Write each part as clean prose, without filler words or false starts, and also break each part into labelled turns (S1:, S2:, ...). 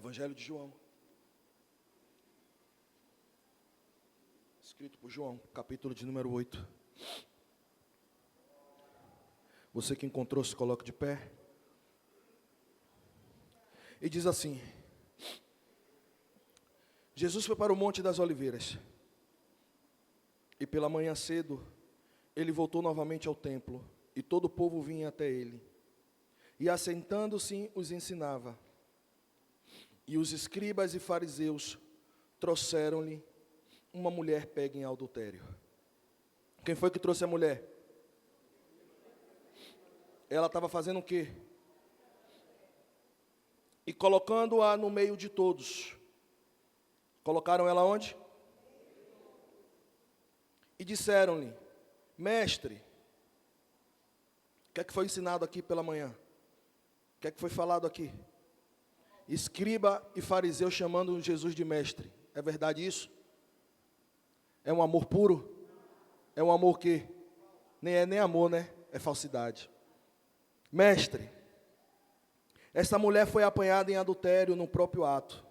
S1: Evangelho de João, escrito por João, capítulo de número 8. Você que encontrou, se coloque de pé. E diz assim: Jesus foi para o Monte das Oliveiras, e pela manhã cedo, ele voltou novamente ao templo, e todo o povo vinha até ele. E assentando-se, os ensinava. E os escribas e fariseus trouxeram-lhe uma mulher pega em adultério. Quem foi que trouxe a mulher? Ela estava fazendo o quê? E colocando-a no meio de todos. Colocaram ela onde? E disseram-lhe: Mestre, o que é que foi ensinado aqui pela manhã? O que é que foi falado aqui? Escriba e fariseu chamando Jesus de mestre. É verdade isso? É um amor puro? É um amor que nem é nem amor, né? É falsidade. Mestre, essa mulher foi apanhada em adultério no próprio ato.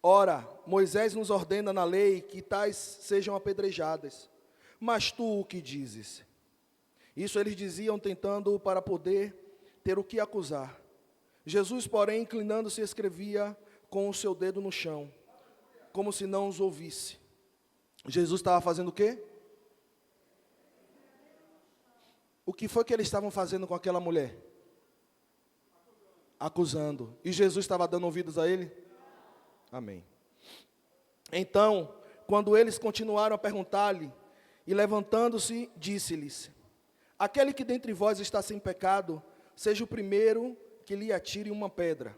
S1: Ora, Moisés nos ordena na lei que tais sejam apedrejadas. Mas tu o que dizes? Isso eles diziam tentando para poder ter o que acusar. Jesus, porém, inclinando-se, escrevia com o seu dedo no chão, como se não os ouvisse. Jesus estava fazendo o quê? O que foi que eles estavam fazendo com aquela mulher? Acusando. E Jesus estava dando ouvidos a ele? Amém. Então, quando eles continuaram a perguntar-lhe, e levantando-se, disse-lhes: Aquele que dentre vós está sem pecado, seja o primeiro que lhe atire uma pedra.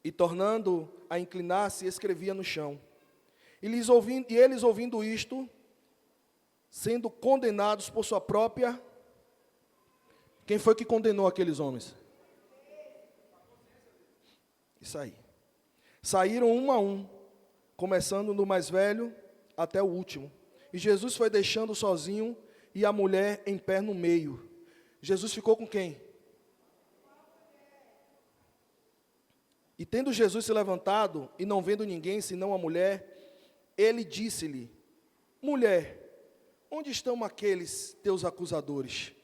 S1: E tornando a inclinar-se, escrevia no chão. E eles ouvindo isto, sendo condenados por sua própria... Quem foi que condenou aqueles homens? Isso aí. Saíram um a um, começando do mais velho até o último. E Jesus foi deixando sozinho e a mulher em pé no meio. Jesus ficou com quem? E tendo Jesus se levantado, e não vendo ninguém, senão a mulher, ele disse-lhe: Mulher, onde estão aqueles teus acusadores?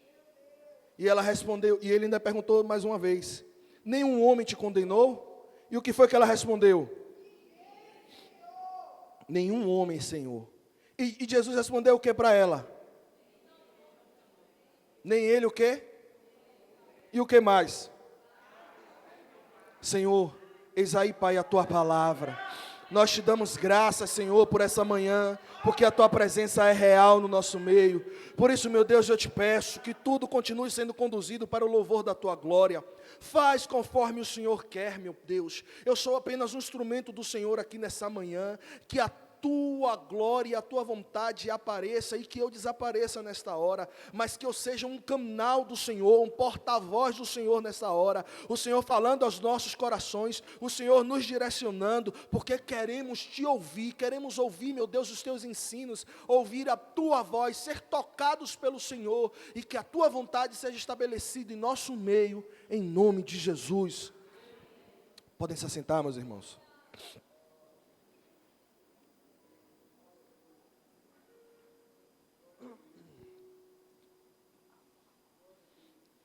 S1: E ela respondeu, e ele ainda perguntou mais uma vez: Nenhum homem te condenou? E o que foi que ela respondeu? Nenhum homem, Senhor. E Jesus respondeu o que para ela? Nem ele o quê? E o que mais? Senhor, eis aí, Pai, a Tua palavra. Nós te damos graças, Senhor, por essa manhã, porque a Tua presença é real no nosso meio. Por isso, meu Deus, eu te peço que tudo continue sendo conduzido para o louvor da Tua glória. Faz conforme o Senhor quer, meu Deus. Eu sou apenas um instrumento do Senhor aqui nessa manhã. Que a Tua glória e a Tua vontade apareça e que eu desapareça nesta hora, mas que eu seja um canal do Senhor, um porta-voz do Senhor nessa hora, o Senhor falando aos nossos corações, o Senhor nos direcionando, porque queremos Te ouvir, queremos ouvir, meu Deus, os Teus ensinos, ouvir a Tua voz, ser tocados pelo Senhor, e que a Tua vontade seja estabelecida em nosso meio, em nome de Jesus. Podem se assentar, meus irmãos.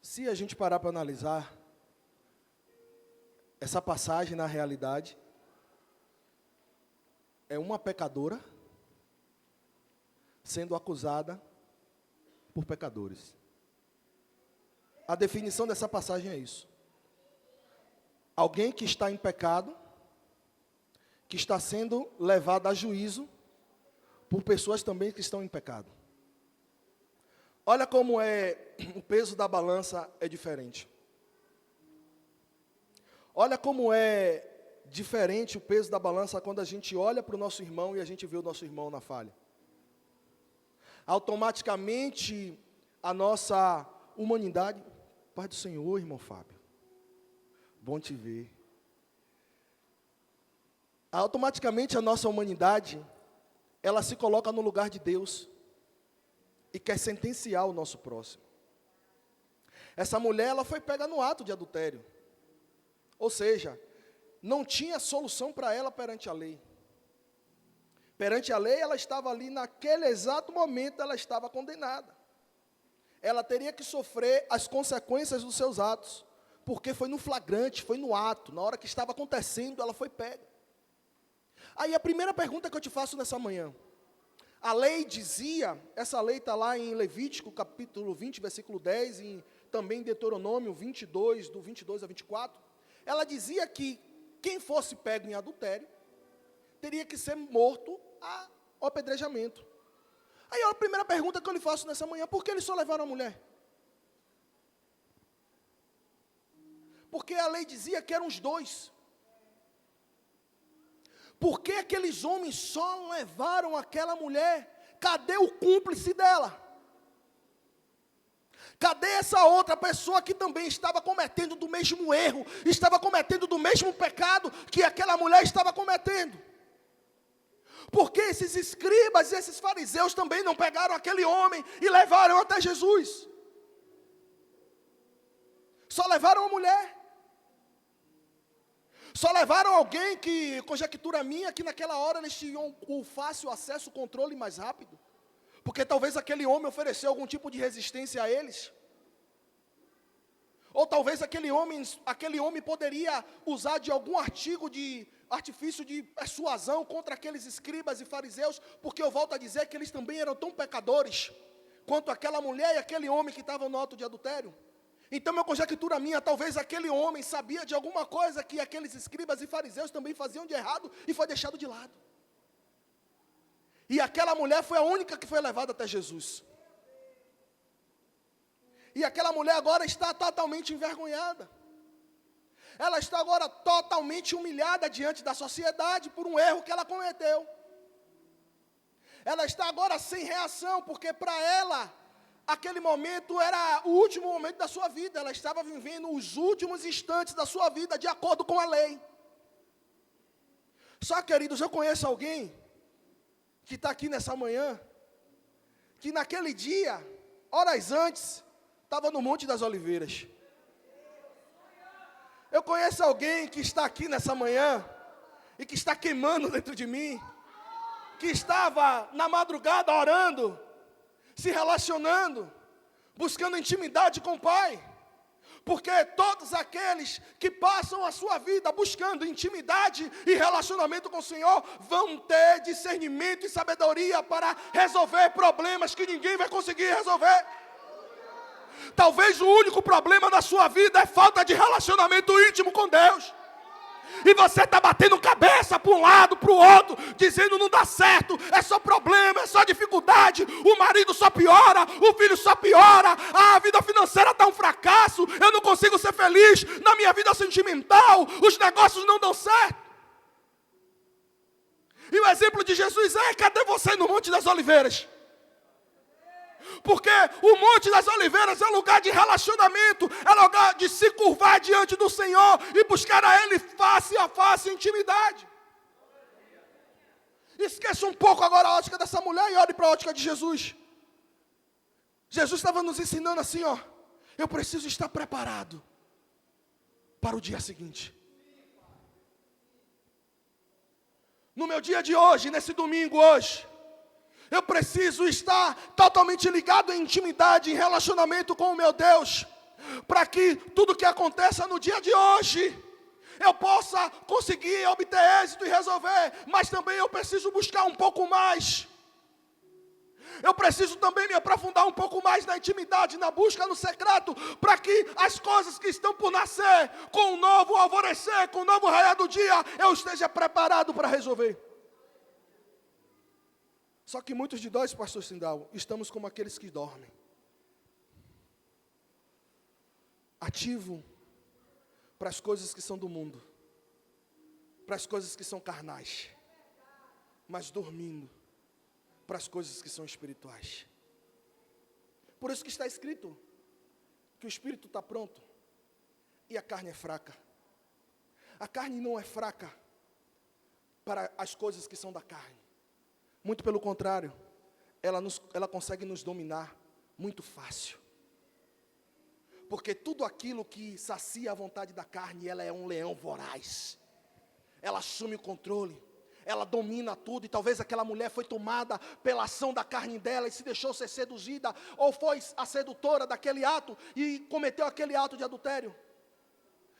S1: Se a gente parar para analisar, essa passagem na realidade é uma pecadora sendo acusada por pecadores. A definição dessa passagem é isso. Alguém que está em pecado, que está sendo levado a juízo por pessoas também que estão em pecado. Olha como o peso da balança é diferente. Olha como é diferente o peso da balança quando a gente olha para o nosso irmão e a gente vê o nosso irmão na falha. Automaticamente a nossa humanidade... Paz do Senhor, irmão Fábio. Bom te ver. Automaticamente a nossa humanidade, ela se coloca no lugar de Deus e quer sentenciar o nosso próximo. Essa mulher, ela foi pega no ato de adultério. Ou seja, não tinha solução para ela perante a lei. Perante a lei, ela estava ali, naquele exato momento, ela estava condenada. Ela teria que sofrer as consequências dos seus atos, porque foi no flagrante, foi no ato, na hora que estava acontecendo, ela foi pega. Aí a primeira pergunta que eu te faço nessa manhã, a lei dizia, essa lei está lá em Levítico, capítulo 20, versículo 10, e também em Deuteronômio 22, do 22 a 24, ela dizia que quem fosse pego em adultério, teria que ser morto ao apedrejamento. Aí a primeira pergunta que eu lhe faço nessa manhã, por que eles só levaram a mulher? Porque a lei dizia que eram os dois. Por que aqueles homens só levaram aquela mulher? Cadê o cúmplice dela? Cadê essa outra pessoa que também estava cometendo do mesmo erro, estava cometendo do mesmo pecado que aquela mulher estava cometendo? Porque esses escribas e esses fariseus também não pegaram aquele homem e levaram até Jesus? Só levaram a mulher. Só levaram alguém que, conjectura minha, que naquela hora eles tinham o fácil acesso, o controle mais rápido. Porque talvez aquele homem ofereceu algum tipo de resistência a eles. Ou talvez aquele homem poderia usar de algum artifício de persuasão contra aqueles escribas e fariseus, porque eu volto a dizer que eles também eram tão pecadores quanto aquela mulher e aquele homem que estavam no ato de adultério. Então, minha conjectura minha, talvez aquele homem sabia de alguma coisa que aqueles escribas e fariseus também faziam de errado e foi deixado de lado. E aquela mulher foi a única que foi levada até Jesus. E aquela mulher agora está totalmente envergonhada. Ela está agora totalmente humilhada diante da sociedade por um erro que ela cometeu. Ela está agora sem reação, porque para ela, aquele momento era o último momento da sua vida. Ela estava vivendo os últimos instantes da sua vida, de acordo com a lei. Só, queridos, eu conheço alguém que está aqui nessa manhã, que naquele dia, horas antes, estava no Monte das Oliveiras. Eu conheço alguém que está aqui nessa manhã, e que está queimando dentro de mim, que estava na madrugada orando, se relacionando, buscando intimidade com o Pai. Porque todos aqueles que passam a sua vida buscando intimidade e relacionamento com o Senhor, vão ter discernimento e sabedoria para resolver problemas que ninguém vai conseguir resolver. Talvez o único problema da sua vida é falta de relacionamento íntimo com Deus. E você está batendo cabeça para um lado, para o outro, dizendo não dá certo, é só problema, é só dificuldade, o marido só piora, o filho só piora, a vida financeira está um fracasso, eu não consigo ser feliz na minha vida sentimental, os negócios não dão certo. E o exemplo de Jesus é, cadê você no Monte das Oliveiras? Porque o Monte das Oliveiras é lugar de relacionamento, é lugar de se curvar diante do Senhor e buscar a Ele face a face, intimidade. Esqueça um pouco agora a ótica dessa mulher e olhe para a ótica de Jesus. Jesus estava nos ensinando assim, ó, eu preciso estar preparado para o dia seguinte. No meu dia de hoje, nesse domingo hoje, eu preciso estar totalmente ligado em intimidade, em relacionamento com o meu Deus, para que tudo que aconteça no dia de hoje, eu possa conseguir obter êxito e resolver, mas também eu preciso buscar um pouco mais. Eu preciso também me aprofundar um pouco mais na intimidade, na busca no secreto, para que as coisas que estão por nascer, com o novo alvorecer, com o novo raiar do dia, eu esteja preparado para resolver. Só que muitos de nós, pastor Sindal, estamos como aqueles que dormem. Ativo para as coisas que são do mundo, para as coisas que são carnais, mas dormindo para as coisas que são espirituais. Por isso que está escrito que o espírito está pronto e a carne é fraca. A carne não é fraca para as coisas que são da carne. Muito pelo contrário, ela consegue nos dominar muito fácil. Porque tudo aquilo que sacia a vontade da carne, ela é um leão voraz. ela assume o controle, ela domina tudo, e talvez aquela mulher foi tomada pela ação da carne dela e se deixou ser seduzida, ou foi a sedutora daquele ato e cometeu aquele ato de adultério.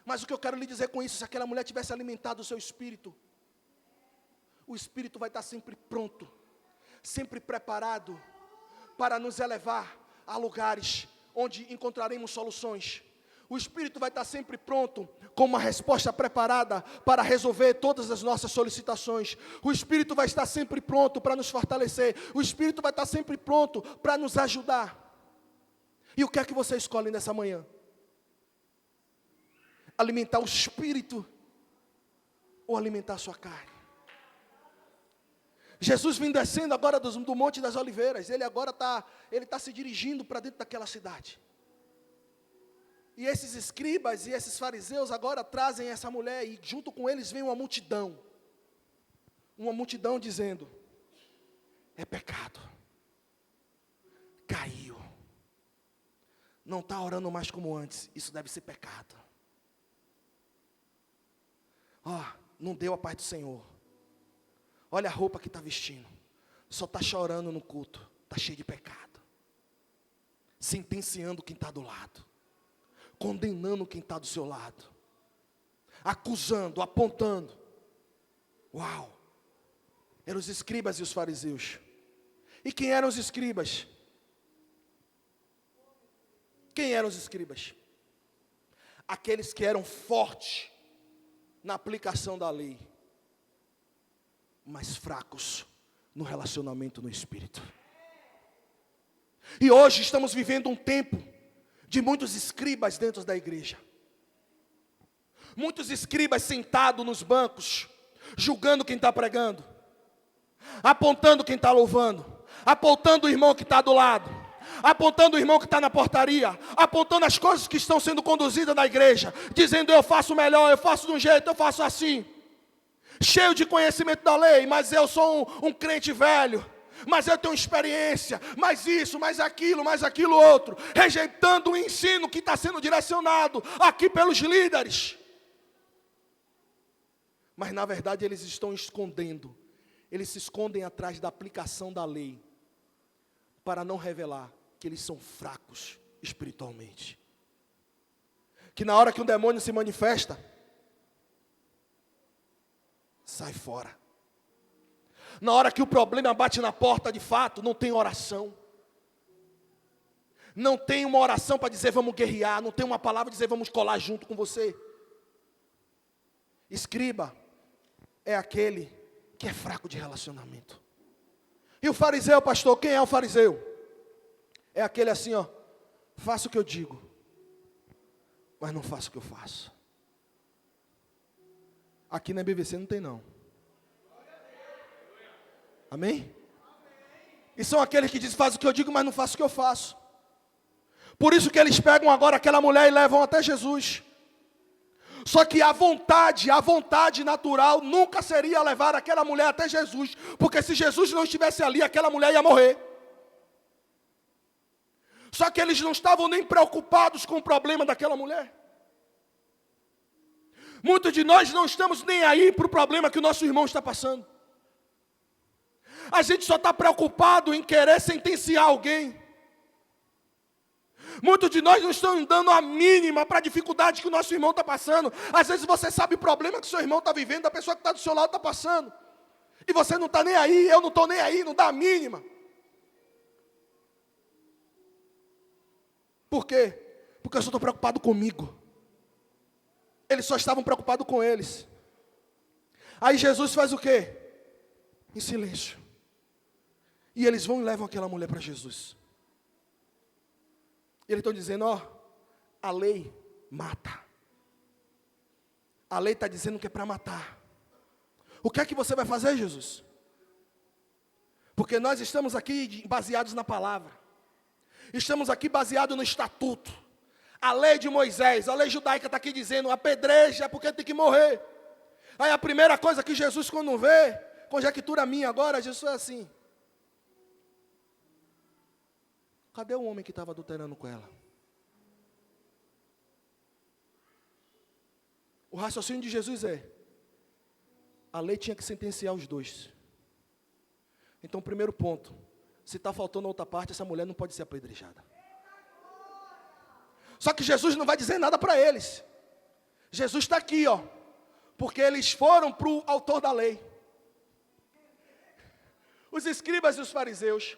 S1: Mas o que eu quero lhe dizer com isso, se aquela mulher tivesse alimentado o seu espírito, o espírito vai estar sempre pronto, sempre preparado para nos elevar a lugares onde encontraremos soluções. O espírito vai estar sempre pronto, com uma resposta preparada para resolver todas as nossas solicitações. O espírito vai estar sempre pronto para nos fortalecer. O espírito vai estar sempre pronto para nos ajudar. E o que é que você escolhe nessa manhã? Alimentar o espírito ou alimentar a sua carne? Jesus vem descendo agora do Monte das Oliveiras. Ele agora está se dirigindo para dentro daquela cidade. E esses escribas e esses fariseus agora trazem essa mulher, e junto com eles vem uma multidão dizendo: é pecado, caiu, não está orando mais como antes, isso deve ser pecado. Não deu a paz do Senhor, olha a roupa que está vestindo, só está chorando no culto, está cheio de pecado, sentenciando quem está do lado, condenando quem está do seu lado, acusando, apontando. Uau! Eram os escribas e os fariseus. E quem eram os escribas? Quem eram os escribas? Aqueles que eram fortes na aplicação da lei, mas fracos no relacionamento no espírito. E hoje estamos vivendo um tempo de muitos escribas dentro da igreja. Muitos escribas sentados nos bancos, julgando quem está pregando, apontando quem está louvando, apontando o irmão que está do lado, apontando o irmão que está na portaria, apontando as coisas que estão sendo conduzidas na igreja, dizendo: eu faço melhor, eu faço de um jeito, eu faço assim, cheio de conhecimento da lei, mas eu sou um crente velho, mas eu tenho experiência, mais isso, mais aquilo outro, rejeitando o ensino que está sendo direcionado aqui pelos líderes. Mas na verdade eles estão escondendo, eles se escondem atrás da aplicação da lei, para não revelar que eles são fracos espiritualmente. Que na hora que um demônio se manifesta, sai fora. Na hora que o problema bate na porta de fato, não tem oração. Não tem uma oração para dizer vamos guerrear, não tem uma palavra para dizer vamos colar junto com você. Escriba é aquele que é fraco de relacionamento. E o fariseu, pastor, quem é o fariseu? É aquele assim, faço o que eu digo, mas não faço o que eu faço. Aqui na BVC não tem não. Amém? E são aqueles que dizem, faz o que eu digo, mas não faço o que eu faço. Por isso que eles pegam agora aquela mulher e levam até Jesus. Só que a vontade natural nunca seria levar aquela mulher até Jesus. Porque se Jesus não estivesse ali, aquela mulher ia morrer. Só que eles não estavam nem preocupados com o problema daquela mulher. Muitos de nós não estamos nem aí para o problema que o nosso irmão está passando. A gente só está preocupado em querer sentenciar alguém. Muitos de nós não estão dando a mínima para a dificuldade que o nosso irmão está passando. Às vezes você sabe o problema que o seu irmão está vivendo, a pessoa que está do seu lado está passando. E você não está nem aí, eu não estou nem aí, não dá a mínima. Por quê? Porque eu só estou preocupado comigo. Eles só estavam preocupados com eles. Aí Jesus faz o quê? Em silêncio. E eles vão e levam aquela mulher para Jesus. E eles estão dizendo, a lei mata. A lei está dizendo que é para matar. O que é que você vai fazer, Jesus? Porque nós estamos aqui baseados na palavra. Estamos aqui baseados no estatuto. A lei de Moisés, a lei judaica está aqui dizendo, apedreja porque tem que morrer. Aí a primeira coisa que Jesus quando vê, conjectura minha agora, Jesus é assim. Cadê o homem que estava adulterando com ela? O raciocínio de Jesus é, a lei tinha que sentenciar os dois. Então, primeiro ponto, se está faltando outra parte, essa mulher não pode ser apedrejada. Só que Jesus não vai dizer nada para eles. Jesus está aqui, ó, porque eles foram para o autor da lei. Os escribas e os fariseus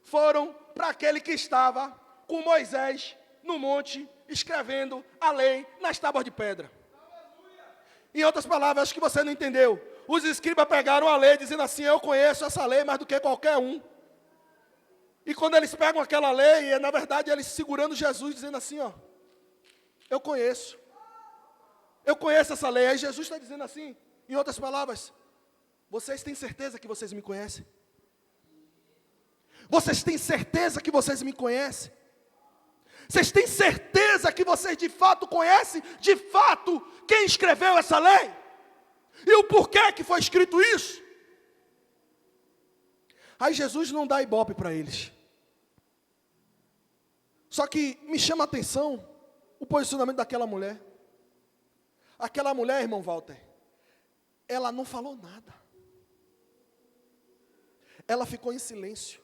S1: foram para aquele que estava com Moisés no monte, escrevendo a lei nas tábuas de pedra. Em outras palavras, acho que você não entendeu. Os escribas pegaram a lei, dizendo assim: eu conheço essa lei mais do que qualquer um. E quando eles pegam aquela lei, é na verdade eles segurando Jesus, dizendo assim: ó, eu conheço essa lei. Aí Jesus está dizendo assim, em outras palavras: vocês têm certeza que vocês me conhecem? Vocês têm certeza que vocês me conhecem? Vocês têm certeza que vocês de fato conhecem, de fato, quem escreveu essa lei? E o porquê que foi escrito isso? Aí Jesus não dá ibope para eles. Só que me chama a atenção o posicionamento daquela mulher. Aquela mulher, irmão Walter, ela não falou nada. Ela ficou em silêncio.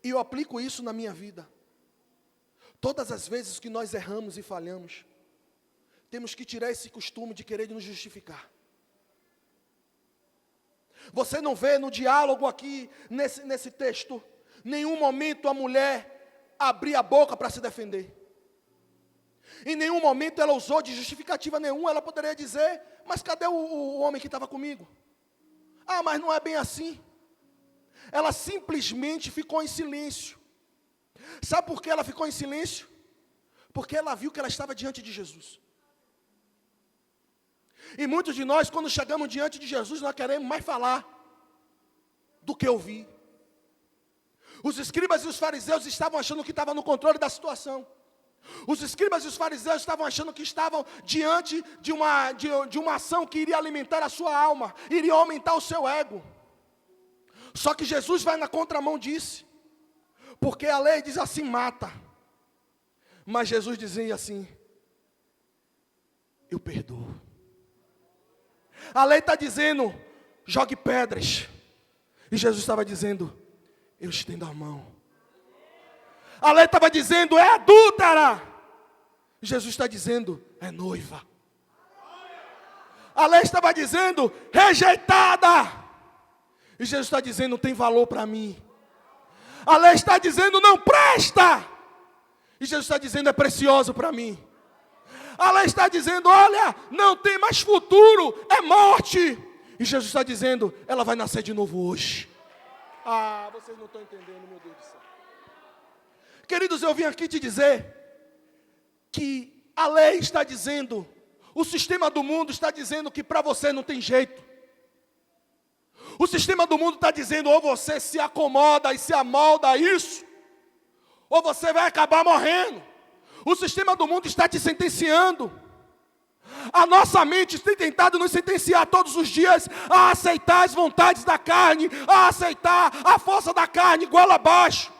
S1: E eu aplico isso na minha vida. Todas as vezes que nós erramos e falhamos, temos que tirar esse costume de querer nos justificar. Você não vê no diálogo aqui, nesse texto, nenhum momento a mulher abrir a boca para se defender. Em nenhum momento ela usou de justificativa nenhuma. Ela poderia dizer: mas cadê o homem que estava comigo? Ah, mas não é bem assim. Ela simplesmente ficou em silêncio. Sabe por que ela ficou em silêncio? Porque ela viu que ela estava diante de Jesus. E muitos de nós, quando chegamos diante de Jesus, nós queremos mais falar do que ouvir. Os escribas e os fariseus estavam achando que estavam no controle da situação. Os escribas e os fariseus estavam achando que estavam diante de uma ação que iria alimentar a sua alma, iria aumentar o seu ego. Só que Jesus vai na contramão disso, porque a lei diz assim: mata. Mas Jesus dizia assim: eu perdoo. A lei está dizendo: jogue pedras. E Jesus estava dizendo: eu estendo a mão. A lei estava dizendo: é adúltera. E Jesus está dizendo: é noiva. A lei estava dizendo: rejeitada. E Jesus está dizendo: tem valor para mim. A lei está dizendo: não presta. E Jesus está dizendo: é precioso para mim. A lei está dizendo: olha, não tem mais futuro, é morte. E Jesus está dizendo: ela vai nascer de novo hoje. Ah, vocês não estão entendendo, meu Deus do céu. Queridos, eu vim aqui te dizer que a lei está dizendo, o sistema do mundo está dizendo que para você não tem jeito. O sistema do mundo está dizendo: ou você se acomoda e se amolda a isso, ou você vai acabar morrendo. O sistema do mundo está te sentenciando. A nossa mente tem tentado nos sentenciar todos os dias a aceitar as vontades da carne, a aceitar a força da carne goela abaixo.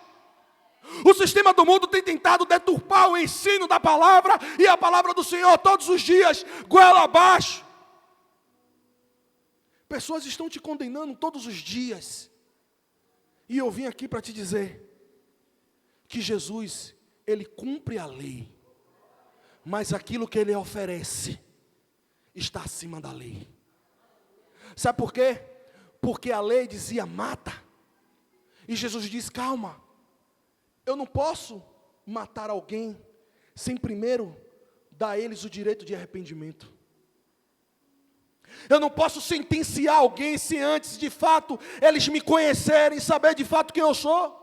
S1: O sistema do mundo tem tentado deturpar o ensino da palavra e a palavra do Senhor todos os dias, goela abaixo. Pessoas estão te condenando todos os dias. E eu vim aqui para te dizer que Jesus, Ele cumpre a lei, mas aquilo que Ele oferece está acima da lei. Sabe por quê? Porque a lei dizia: mata. E Jesus diz: calma, eu não posso matar alguém sem primeiro dar a eles o direito de arrependimento. Eu não posso sentenciar alguém se antes de fato eles me conhecerem, saber de fato quem eu sou.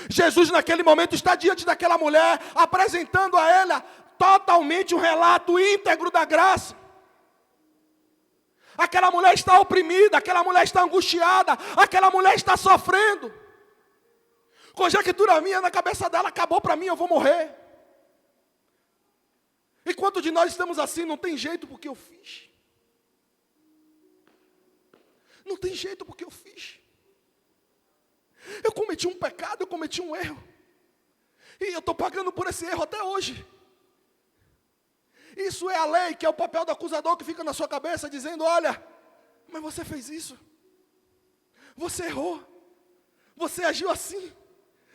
S1: Jesus naquele momento está diante daquela mulher, apresentando a ela totalmente um relato íntegro da graça. Aquela mulher está oprimida, aquela mulher está angustiada, aquela mulher está sofrendo. Conjectura minha na cabeça dela: acabou para mim, eu vou morrer. E quantos de nós estamos assim? Não tem jeito porque eu fiz. Não tem jeito porque eu fiz. Eu cometi um pecado, eu cometi um erro. E eu estou pagando por esse erro até hoje. Isso é a lei, que é o papel do acusador que fica na sua cabeça, dizendo: olha, mas você fez isso, você errou, você agiu assim,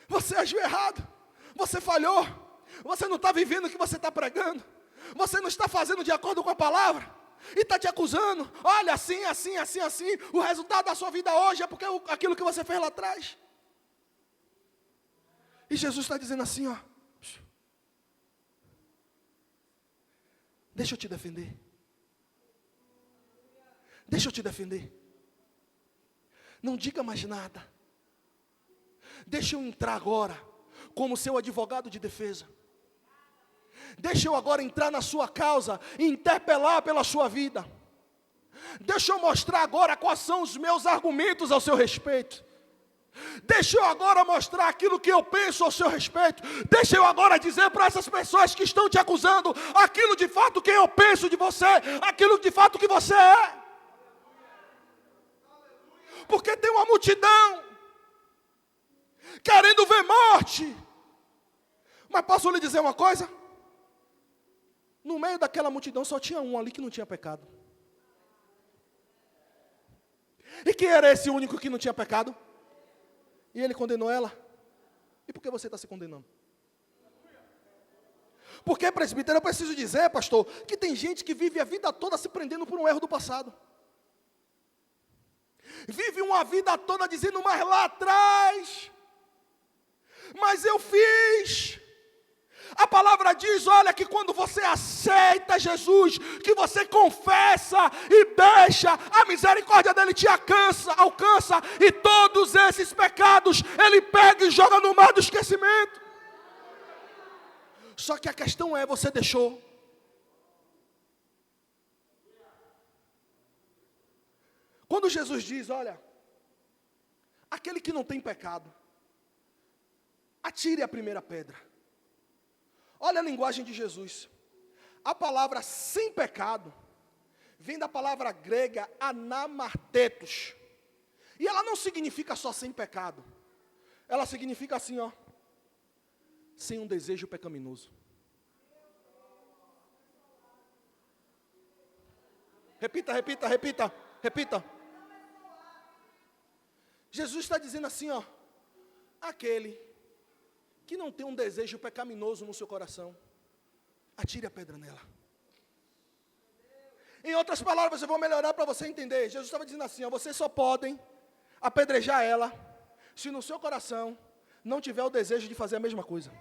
S1: você agiu errado, você falhou, você não está vivendo o que você está pregando, você não está fazendo de acordo com a palavra, e está te acusando. Olha, assim, assim, assim, assim, o resultado da sua vida hoje é porque aquilo que você fez lá atrás. E Jesus está dizendo assim, ó: deixa eu te defender. Deixa eu te defender. Não diga mais nada. Deixa eu entrar agora como seu advogado de defesa. Deixa eu agora entrar na sua causa e interpelar pela sua vida. Deixa eu mostrar agora quais são os meus argumentos ao seu respeito. Deixa eu agora mostrar aquilo que eu penso ao seu respeito. Deixa eu agora dizer para essas pessoas que estão te acusando aquilo de fato que eu penso de você, aquilo de fato que você é. Porque tem uma multidão querendo ver morte. Mas posso lhe dizer uma coisa? No meio daquela multidão só tinha um ali que não tinha pecado. E quem era esse único que não tinha pecado? E ele condenou ela. E por que você está se condenando? Porque, presbítero, eu preciso dizer, pastor, que tem gente que vive a vida toda se prendendo por um erro do passado. Vive uma vida toda dizendo: mas lá atrás, mas eu fiz. A palavra diz, olha, que quando você aceita Jesus, que você confessa e deixa, a misericórdia dele te alcança, e todos esses pecados, ele pega e joga no mar do esquecimento. Só que a questão é, você deixou. Quando Jesus diz, olha, aquele que não tem pecado, atire a primeira pedra. Olha a linguagem de Jesus. A palavra sem pecado vem da palavra grega anamartetos. E ela não significa só sem pecado. Ela significa assim, ó: sem um desejo pecaminoso. Repita, repita, repita, repita. Jesus está dizendo assim, ó: aquele que não tem um desejo pecaminoso no seu coração, atire a pedra nela. Em outras palavras, eu vou melhorar para você entender. Jesus estava dizendo assim, ó: vocês só podem apedrejar ela se no seu coração não tiver o desejo de fazer a mesma coisa.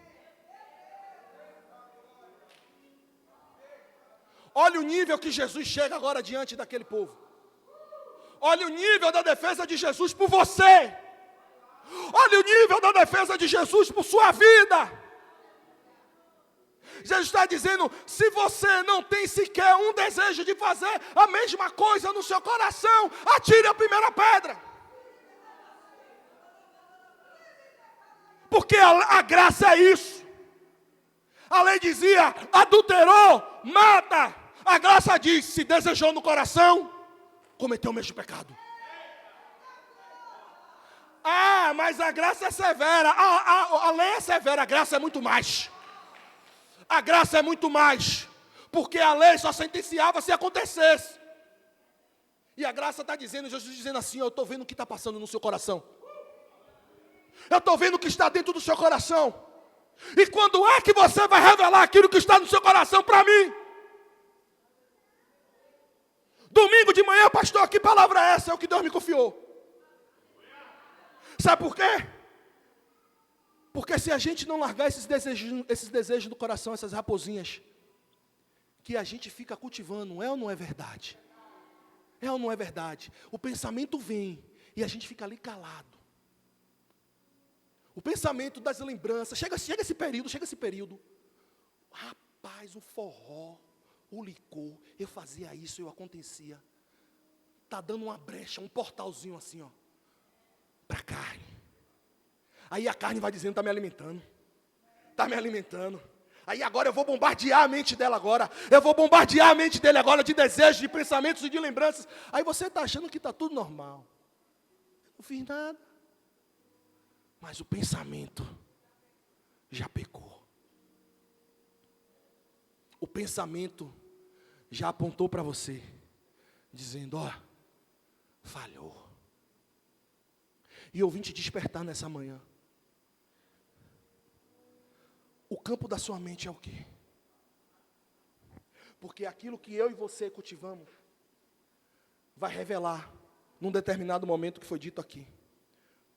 S1: Olha o nível que Jesus chega agora diante daquele povo. Olha o nível da defesa de Jesus por você. Olha o nível da defesa de Jesus por sua vida. Jesus está dizendo, se você não tem sequer um desejo de fazer a mesma coisa no seu coração, atire a primeira pedra. Porque a graça é isso. A lei dizia, adulterou, mata. A graça diz, se desejou no coração, cometeu o mesmo pecado. Ah, mas a graça é severa. A lei é severa, a graça é muito mais. A graça é muito mais. Porque a lei só sentenciava se acontecesse. E a graça está dizendo, Jesus dizendo assim, eu estou vendo o que está passando no seu coração. Eu estou vendo o que está dentro do seu coração. E quando é que você vai revelar aquilo que está no seu coração para mim? Domingo de manhã, pastor, que palavra é essa? É o que Deus me confiou. Sabe por quê? Porque se a gente não largar esses desejos do coração, essas raposinhas, que a gente fica cultivando, é ou não é verdade? É ou não é verdade? O pensamento vem e a gente fica ali calado. O pensamento das lembranças, chega esse período. Rapaz, o forró, o licor, eu fazia isso, eu acontecia. Está dando uma brecha, um portalzinho assim, ó, para a carne. Aí a carne vai dizendo, está me alimentando. Está me alimentando. Aí agora eu vou bombardear a mente dela agora. Eu vou bombardear a mente dele agora de desejos, de pensamentos e de lembranças. Aí você está achando que está tudo normal. Eu não fiz nada. Mas o pensamento já pecou. o pensamento já apontou para você, dizendo, ó, falhou. E eu vim te despertar nessa manhã. O campo da sua mente é o quê? Porque aquilo que eu e você cultivamos vai revelar, num determinado momento que foi dito aqui,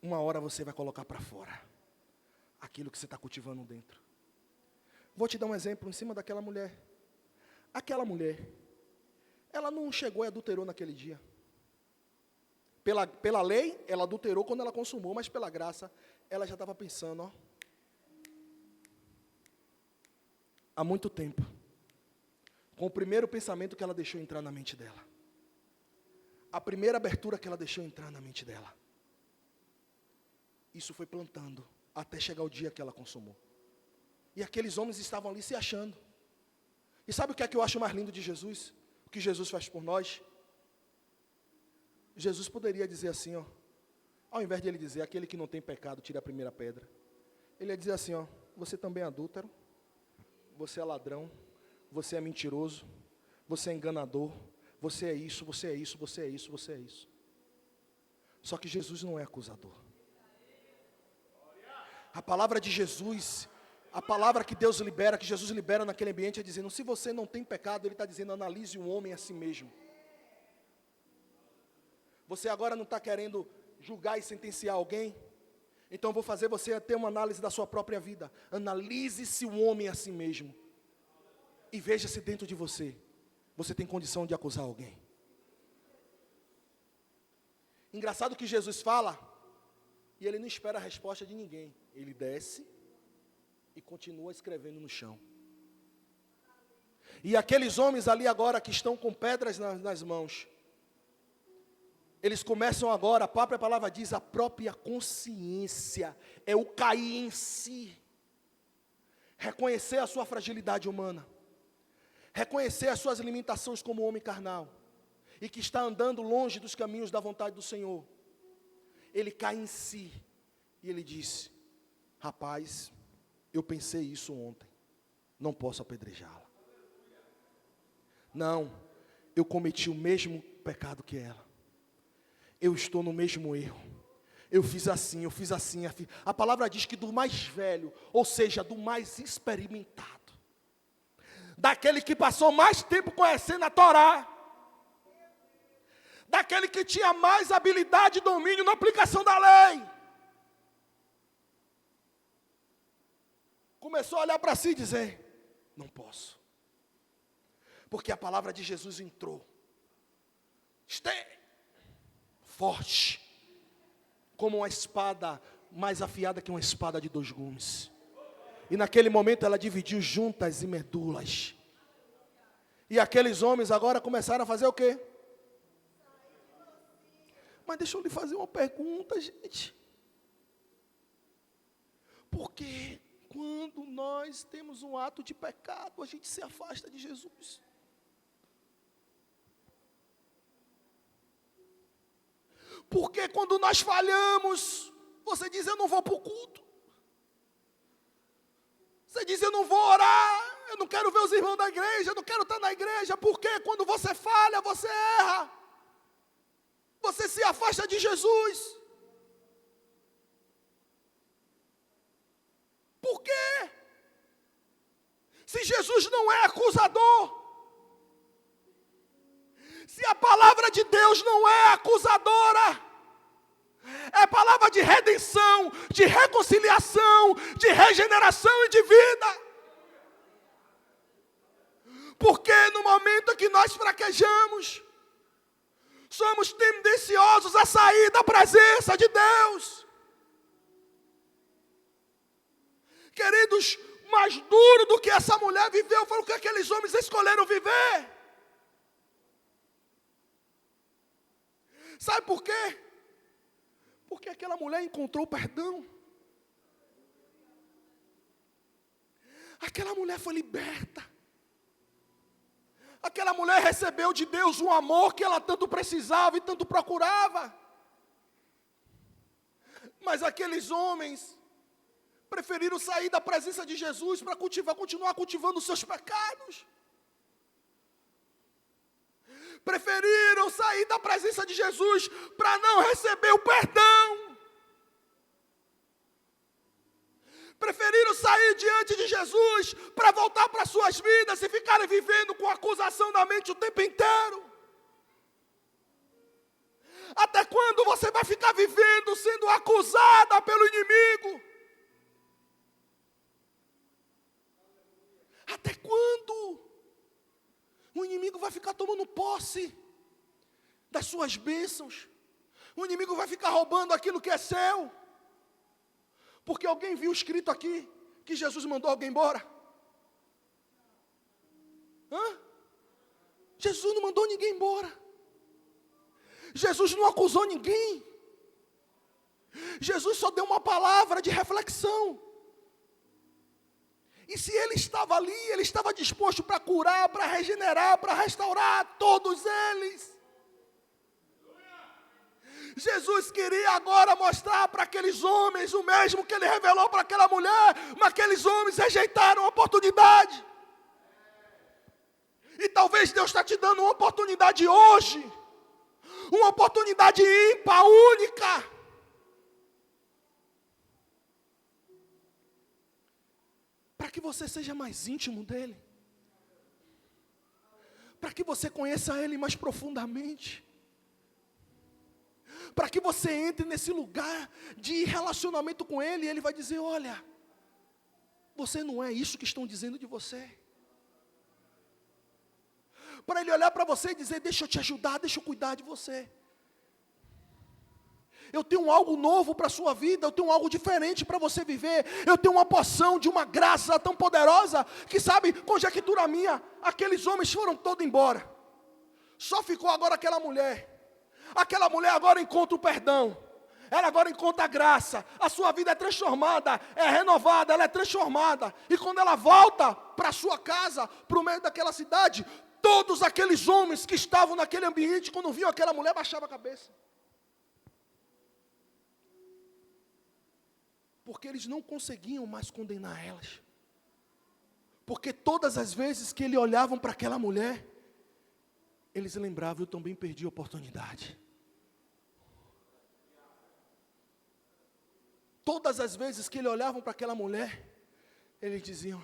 S1: uma hora você vai colocar para fora aquilo que você está cultivando dentro. Vou te dar um exemplo em cima daquela mulher. Aquela mulher, ela não chegou e adulterou naquele dia. Pela lei, ela adulterou quando ela consumou, mas pela graça, ela já estava pensando, ó, há muito tempo, com o primeiro pensamento que ela deixou entrar na mente dela, a primeira abertura que ela deixou entrar na mente dela, isso foi plantando, até chegar o dia que ela consumou. E aqueles homens estavam ali se achando. E sabe o que é que eu acho mais lindo de Jesus? O que Jesus faz por nós? Jesus poderia dizer assim, ó, ao invés de ele dizer, aquele que não tem pecado, tira a primeira pedra. Ele ia dizer assim, ó, você também é adúltero, você é ladrão, você é mentiroso, você é enganador, você é isso, você é isso, você é isso, você é isso. Só que Jesus não é acusador. A palavra de Jesus, a palavra que Deus libera, que Jesus libera naquele ambiente é dizendo, se você não tem pecado, Ele está dizendo, analise o homem a si mesmo. Você agora não está querendo julgar e sentenciar alguém? Então eu vou fazer você ter uma análise da sua própria vida. Analise-se o homem a si mesmo. E veja se dentro de você, você tem condição de acusar alguém. Engraçado que Jesus fala, e Ele não espera a resposta de ninguém. Ele desce e continua escrevendo no chão. E aqueles homens ali agora que estão com pedras nas mãos, eles começam agora, a própria palavra diz, a própria consciência, é o cair em si, reconhecer a sua fragilidade humana, reconhecer as suas limitações como homem carnal, e que está andando longe dos caminhos da vontade do Senhor. Ele cai em si, e ele diz, rapaz, eu pensei isso ontem, não posso apedrejá-la. Não, eu cometi o mesmo pecado que ela. Eu estou no mesmo erro. Eu fiz assim, eu fiz assim. A palavra diz que do mais velho, ou seja, do mais experimentado, daquele que passou mais tempo conhecendo a Torá, daquele que tinha mais habilidade e domínio na aplicação da lei, começou a olhar para si e dizer, não posso. Porque a palavra de Jesus entrou. Forte, como uma espada mais afiada que uma espada de 2 gumes. E naquele momento ela dividiu juntas e medulas. E aqueles homens agora começaram a fazer o quê? Mas deixa eu lhe fazer uma pergunta, gente. Por que quando nós temos um ato de pecado, a gente se afasta de Jesus? Porque quando nós falhamos, você diz, eu não vou para o culto. Você diz, eu não vou orar, eu não quero ver os irmãos da igreja, eu não quero estar na igreja. Porque quando você falha, você erra. Você se afasta de Jesus. Por quê? Se Jesus não é acusador, se a palavra de Deus não é acusadora, é palavra de redenção, de reconciliação, de regeneração e de vida. Porque no momento que nós fraquejamos, somos tendenciosos a sair da presença de Deus. Queridos, mais duro do que essa mulher viveu foi o que aqueles homens escolheram viver. Sabe por quê? Porque aquela mulher encontrou perdão. Aquela mulher foi liberta. Aquela mulher recebeu de Deus um amor que ela tanto precisava e tanto procurava. Mas aqueles homens preferiram sair da presença de Jesus para continuar cultivando os seus pecados. Preferiram sair da presença de Jesus para não receber o perdão. Preferiram sair diante de Jesus para voltar para suas vidas e ficarem vivendo com acusação na mente o tempo inteiro. Até quando você vai ficar vivendo sendo acusada pelo inimigo? Até quando o inimigo vai ficar tomando posse das suas bênçãos? O inimigo vai ficar roubando aquilo que é seu? Porque alguém viu escrito aqui que Jesus mandou alguém embora? Jesus não mandou ninguém embora. Jesus não acusou ninguém. Jesus só deu uma palavra de reflexão. E se ele estava ali, ele estava disposto para curar, para regenerar, para restaurar todos eles. Jesus queria agora mostrar para aqueles homens o mesmo que ele revelou para aquela mulher, mas aqueles homens rejeitaram a oportunidade. E talvez Deus está te dando uma oportunidade hoje, uma oportunidade ímpar, única. Para que você seja mais íntimo dele. Para que você conheça ele mais profundamente. Para que você entre nesse lugar de relacionamento com ele, e ele vai dizer: olha, você não é isso que estão dizendo de você. Para ele olhar para você e dizer: deixa eu te ajudar, deixa eu cuidar de você. Eu tenho algo novo para a sua vida, eu tenho algo diferente para você viver. Eu tenho uma porção de uma graça tão poderosa, que sabe, conjectura minha, aqueles homens foram todos embora. Só ficou agora aquela mulher. Aquela mulher agora encontra o perdão. Ela agora encontra a graça. A sua vida é transformada, é renovada, ela é transformada. E quando ela volta para a sua casa, para o meio daquela cidade, todos aqueles homens que estavam naquele ambiente, quando viam aquela mulher, baixavam a cabeça. Porque eles não conseguiam mais condenar elas. Porque todas as vezes que eles olhavam para aquela mulher, eles lembravam: eu também perdi a oportunidade. Todas as vezes que eles olhavam para aquela mulher, eles diziam: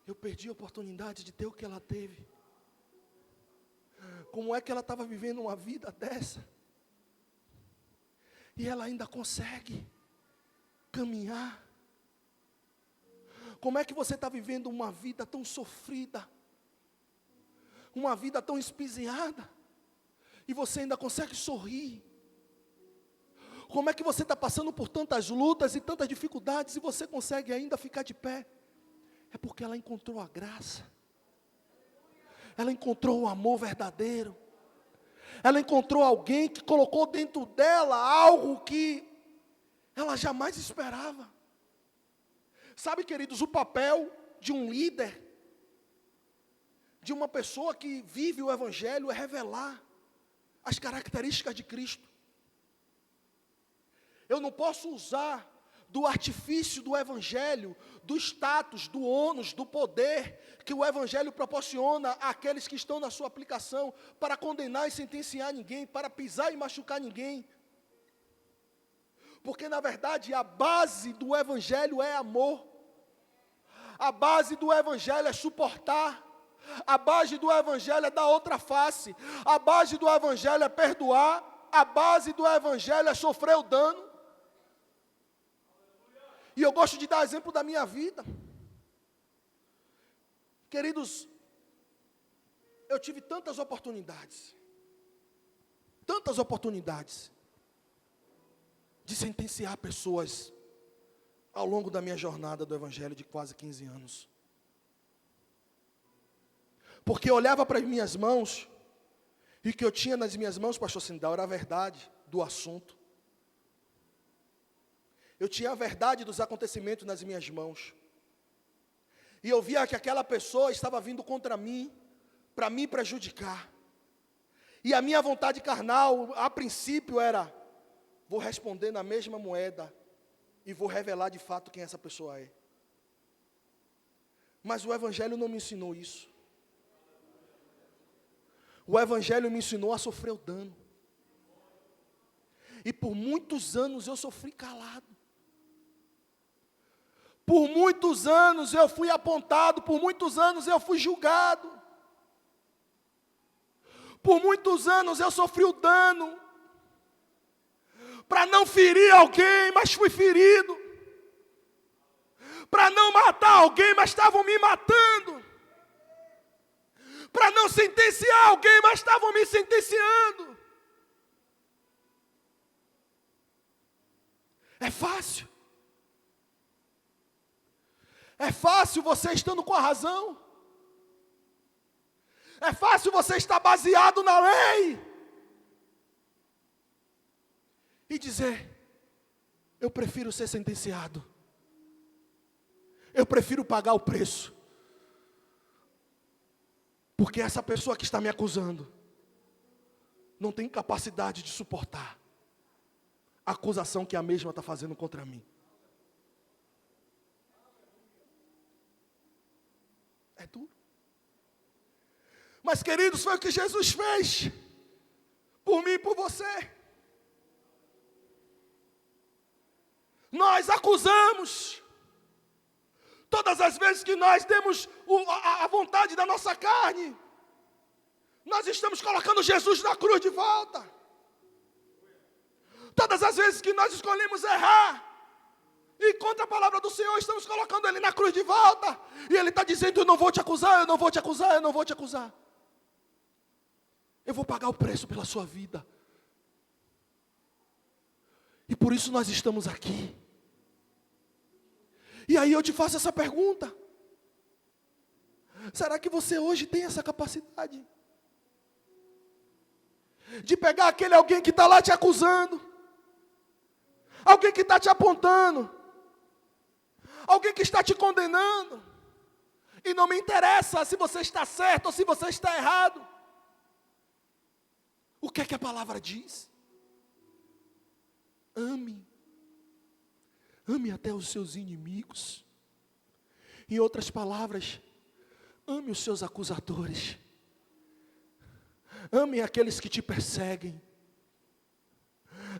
S1: eu perdi a oportunidade de ter o que ela teve. Como é que ela estava vivendo uma vida dessa? E ela ainda consegue caminhar. Como é que você está vivendo uma vida tão sofrida, uma vida tão espizinhada, e você ainda consegue sorrir? Como é que você está passando por tantas lutas e tantas dificuldades, e você consegue ainda ficar de pé? É porque ela encontrou a graça, ela encontrou o amor verdadeiro, ela encontrou alguém que colocou dentro dela algo que ela jamais esperava. Sabe, queridos, o papel de um líder, de uma pessoa que vive o Evangelho, é revelar as características de Cristo. Eu não posso usar do artifício do Evangelho, do status, do ônus, do poder que o Evangelho proporciona àqueles que estão na sua aplicação, para condenar e sentenciar ninguém, para pisar e machucar ninguém. Porque na verdade a base do Evangelho é amor. A base do Evangelho é suportar. A base do Evangelho é dar outra face. A base do Evangelho é perdoar. A base do Evangelho é sofrer o dano. E eu gosto de dar exemplo da minha vida. Queridos, eu tive tantas oportunidades de sentenciar pessoas ao longo da minha jornada do Evangelho de quase 15 anos. Porque eu olhava para as minhas mãos, e o que eu tinha nas minhas mãos, pastor Sindal, era a verdade do assunto. Eu tinha a verdade dos acontecimentos nas minhas mãos. E eu via que aquela pessoa estava vindo contra mim, para me prejudicar. E a minha vontade carnal, a princípio, era: vou responder na mesma moeda e vou revelar de fato quem essa pessoa é. Mas o Evangelho não me ensinou isso. O Evangelho me ensinou a sofrer o dano. E por muitos anos eu sofri calado. Por muitos anos eu fui apontado, por muitos anos eu fui julgado. Por muitos anos eu sofri o dano. Para não ferir alguém, mas fui ferido. Para não matar alguém, mas estavam me matando. Para não sentenciar alguém, mas estavam me sentenciando. É fácil. É fácil você estando com a razão. É fácil você estar baseado na lei. E dizer, eu prefiro ser sentenciado. Eu prefiro pagar o preço. Porque essa pessoa que está me acusando não tem capacidade de suportar a acusação que a mesma está fazendo contra mim. É duro. Mas, queridos, foi o que Jesus fez por mim e por você. Nós acusamos. Todas as vezes que nós demos a vontade da nossa carne, nós estamos colocando Jesus na cruz de volta. Todas as vezes que nós escolhemos errar, e contra a palavra do Senhor, estamos colocando Ele na cruz de volta. E Ele está dizendo, eu não vou te acusar, eu não vou te acusar, eu não vou te acusar. Eu vou pagar o preço pela sua vida. E por isso nós estamos aqui. E aí eu te faço essa pergunta. Será que você hoje tem essa capacidade? De pegar aquele alguém que está lá te acusando. Alguém que está te apontando. Alguém que está te condenando. E não me interessa se você está certo ou se você está errado. O que é que a palavra diz? Ame. Ame até os seus inimigos. Em outras palavras, ame os seus acusadores. Ame aqueles que te perseguem.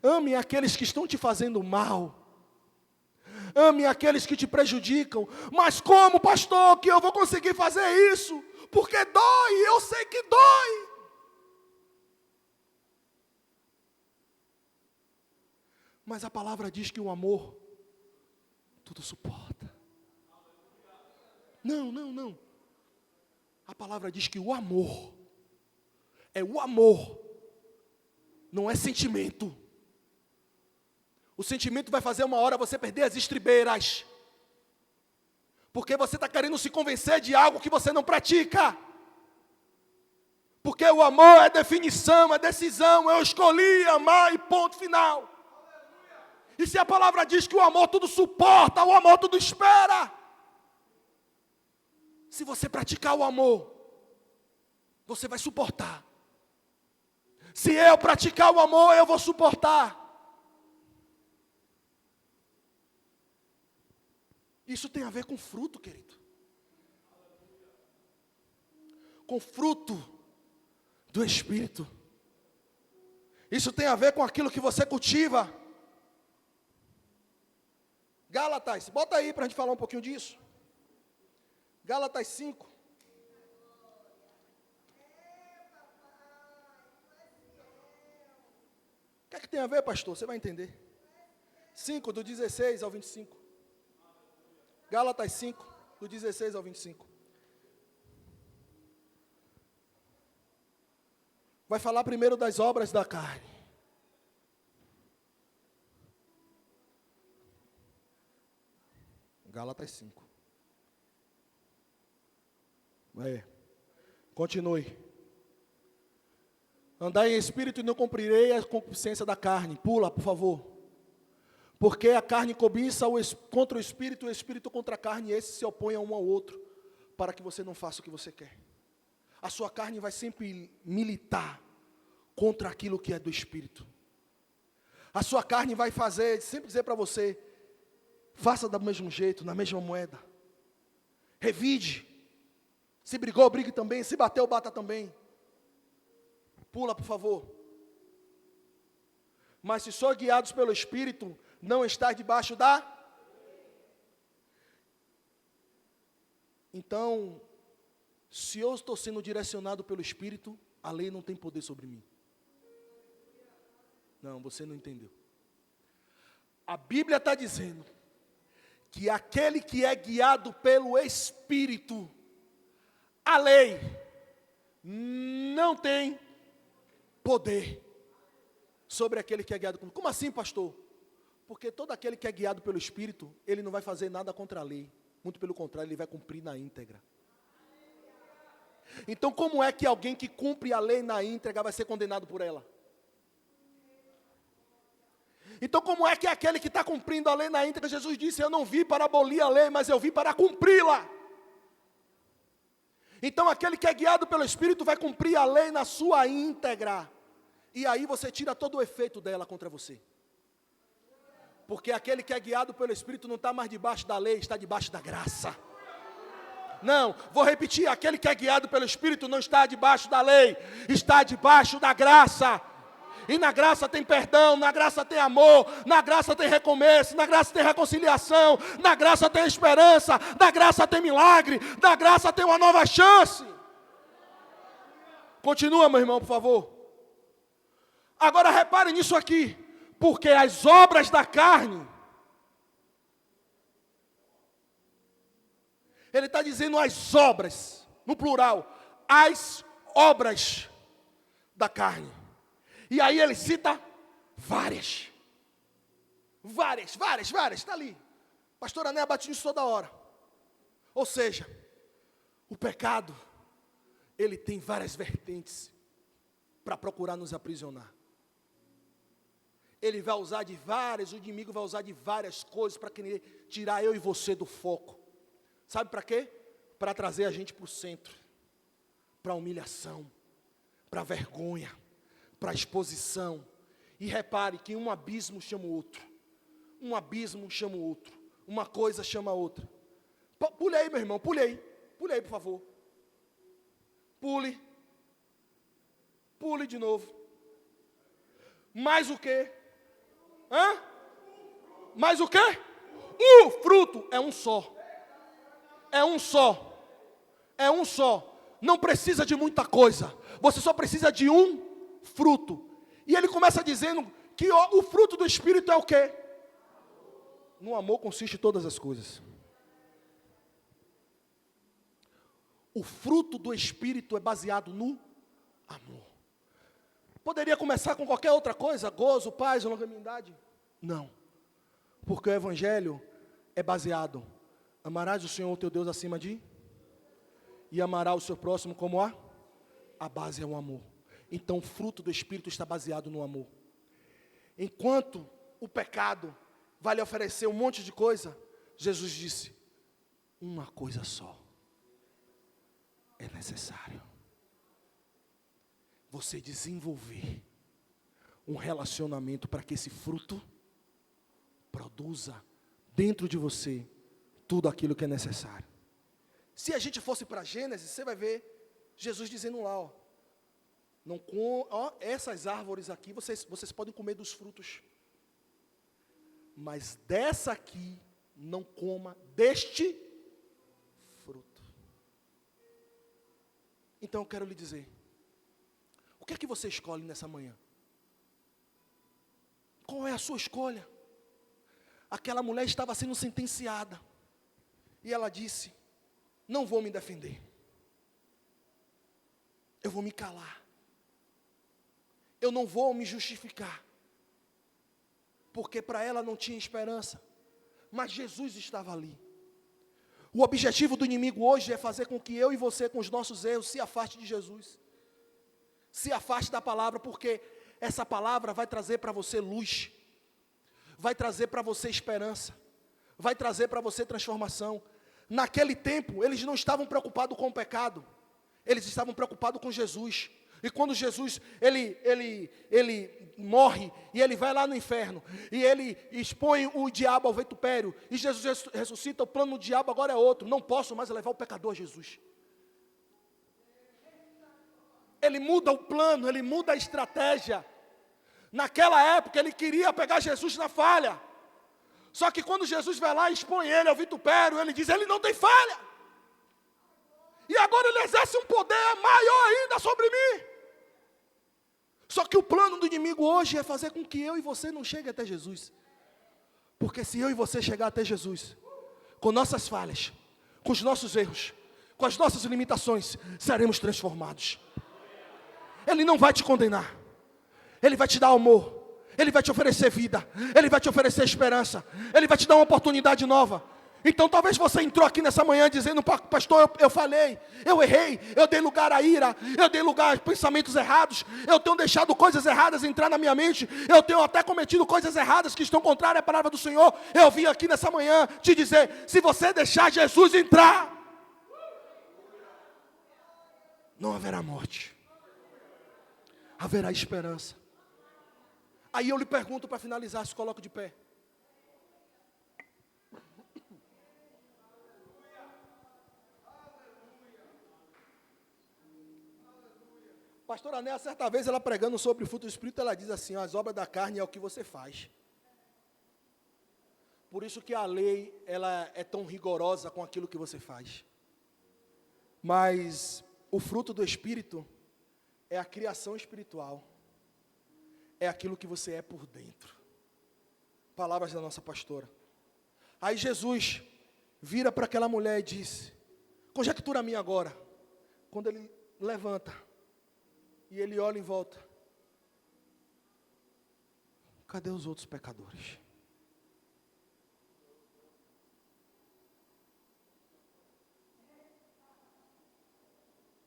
S1: Ame aqueles que estão te fazendo mal. Ame aqueles que te prejudicam. Mas como, pastor, que eu vou conseguir fazer isso? Porque dói, eu sei que dói. Mas a palavra diz que o amor tudo suporta. Não. A palavra diz que o amor é o amor, não é sentimento. O sentimento vai fazer uma hora você perder as estribeiras. Porque você está querendo se convencer de algo que você não pratica. Porque o amor é definição, é decisão. Eu escolhi amar e ponto final. E se a palavra diz que o amor tudo suporta, o amor tudo espera. Se você praticar o amor, você vai suportar. Se eu praticar o amor, eu vou suportar. Isso tem a ver com fruto, querido. Com fruto do Espírito. Isso tem a ver com aquilo que você cultiva. Gálatas, bota aí para a gente falar um pouquinho disso. Gálatas 5. O que é que tem a ver, pastor? Você vai entender. 5, do 16 ao 25. Gálatas 5, do 16 ao 25. Vai falar primeiro das obras da carne. Gálatas 5. Continue. Andai em espírito e não cumprirei a concupiscência da carne. Pula, por favor. Porque a carne cobiça contra o espírito contra a carne, e esses se opõem um ao outro, para que você não faça o que você quer. A sua carne vai sempre militar contra aquilo que é do espírito. A sua carne vai sempre dizer para você, faça do mesmo jeito, na mesma moeda. Revide. Se brigou, brigue também. Se bateu, bata também. Pula, por favor. Mas se sois guiados pelo Espírito, não estáis debaixo da... Então, se eu estou sendo direcionado pelo Espírito, a lei não tem poder sobre mim. Não, você não entendeu. A Bíblia está dizendo que aquele que é guiado pelo Espírito, a lei não tem poder sobre aquele que é guiado. Como assim, pastor? Porque todo aquele que é guiado pelo Espírito, ele não vai fazer nada contra a lei. Muito pelo contrário, ele vai cumprir na íntegra. Então, como é que alguém que cumpre a lei na íntegra vai ser condenado por ela? Então, como é que aquele que está cumprindo a lei na íntegra, Jesus disse, eu não vim para abolir a lei, mas eu vim para cumpri-la. Então, aquele que é guiado pelo Espírito vai cumprir a lei na sua íntegra. E aí você tira todo o efeito dela contra você. Porque aquele que é guiado pelo Espírito não está mais debaixo da lei, está debaixo da graça. Não, vou repetir, aquele que é guiado pelo Espírito não está debaixo da lei, está debaixo da graça. E na graça tem perdão, na graça tem amor, na graça tem recomeço, na graça tem reconciliação, na graça tem esperança, na graça tem milagre, na graça tem uma nova chance. Continua, meu irmão, por favor. Agora repare nisso aqui, porque as obras da carne, ele está dizendo as obras, no plural, as obras da carne. E aí ele cita várias, está ali. Pastor Ané bate nisso toda hora. Ou seja, o pecado, ele tem várias vertentes para procurar nos aprisionar. Ele vai usar de várias, o inimigo vai usar de várias coisas para querer tirar eu e você do foco. Sabe para quê? Para trazer a gente para o centro, para a humilhação, para a vergonha, para a exposição. E repare que um abismo chama o outro. Um abismo chama o outro. Uma coisa chama a outra. Pule aí, meu irmão, pule aí. Pule aí, por favor. Pule. Pule de novo. Mais o quê? Hã? Mais o quê? O fruto é um só. É um só. É um só. Não precisa de muita coisa. Você só precisa de um fruto. E ele começa dizendo que o fruto do Espírito é o quê? No amor consiste todas as coisas. O fruto do Espírito é baseado no amor. Poderia começar com qualquer outra coisa, gozo, paz, longanimidade? Não. Porque o Evangelho é baseado, amarás o Senhor teu Deus acima de, e amarás o seu próximo como a base é o amor. Então o fruto do Espírito está baseado no amor. Enquanto o pecado vai lhe oferecer um monte de coisa, Jesus disse, uma coisa só é necessário. Você desenvolver um relacionamento para que esse fruto produza dentro de você tudo aquilo que é necessário. Se a gente fosse para Gênesis, você vai ver Jesus dizendo lá, essas árvores aqui, vocês podem comer dos frutos, mas dessa aqui, não coma deste fruto. Então eu quero lhe dizer, o que é que você escolhe nessa manhã? Qual é a sua escolha? Aquela mulher estava sendo sentenciada, e ela disse, não vou me defender, eu vou me calar, eu não vou me justificar, porque para ela não tinha esperança, mas Jesus estava ali. O objetivo do inimigo hoje é fazer com que eu e você, com os nossos erros, se afaste de Jesus, se afaste da palavra, porque essa palavra vai trazer para você luz, vai trazer para você esperança, vai trazer para você transformação. Naquele tempo, eles não estavam preocupados com o pecado, eles estavam preocupados com Jesus. E quando Jesus, ele morre, e ele vai lá no inferno, e ele expõe o diabo ao vitupério, e Jesus ressuscita, o plano do diabo agora é outro, não posso mais levar o pecador a Jesus. ele muda o plano, ele muda a estratégia. Naquela época ele queria pegar Jesus na falha. Só que quando Jesus vai lá e expõe ele ao vitupério, ele diz, ele não tem falha. E agora ele exerce um poder maior ainda sobre mim. Só que o plano do inimigo hoje é fazer com que eu e você não chegue até Jesus. Porque se eu e você chegar até Jesus, com nossas falhas, com os nossos erros, com as nossas limitações, seremos transformados. Ele não vai te condenar. Ele vai te dar amor. Ele vai te oferecer vida. Ele vai te oferecer esperança. Ele vai te dar uma oportunidade nova. Então talvez você entrou aqui nessa manhã dizendo, pastor, eu falhei, eu errei, eu dei lugar à ira, eu dei lugar a pensamentos errados, eu tenho deixado coisas erradas entrar na minha mente, eu tenho até cometido coisas erradas que estão contrárias à palavra do Senhor. Eu vim aqui nessa manhã te dizer, se você deixar Jesus entrar, não haverá morte, haverá esperança. Aí eu lhe pergunto para finalizar, se coloca de pé. Pastora Anéa, certa vez, ela pregando sobre o fruto do Espírito, ela diz assim, as obras da carne é o que você faz. Por isso que a lei, ela é tão rigorosa com aquilo que você faz. Mas o fruto do Espírito é a criação espiritual. É aquilo que você é por dentro. Palavras da nossa pastora. Aí Jesus vira para aquela mulher e diz, conjectura a mim agora. Quando ele levanta, e ele olha em volta. Cadê os outros pecadores?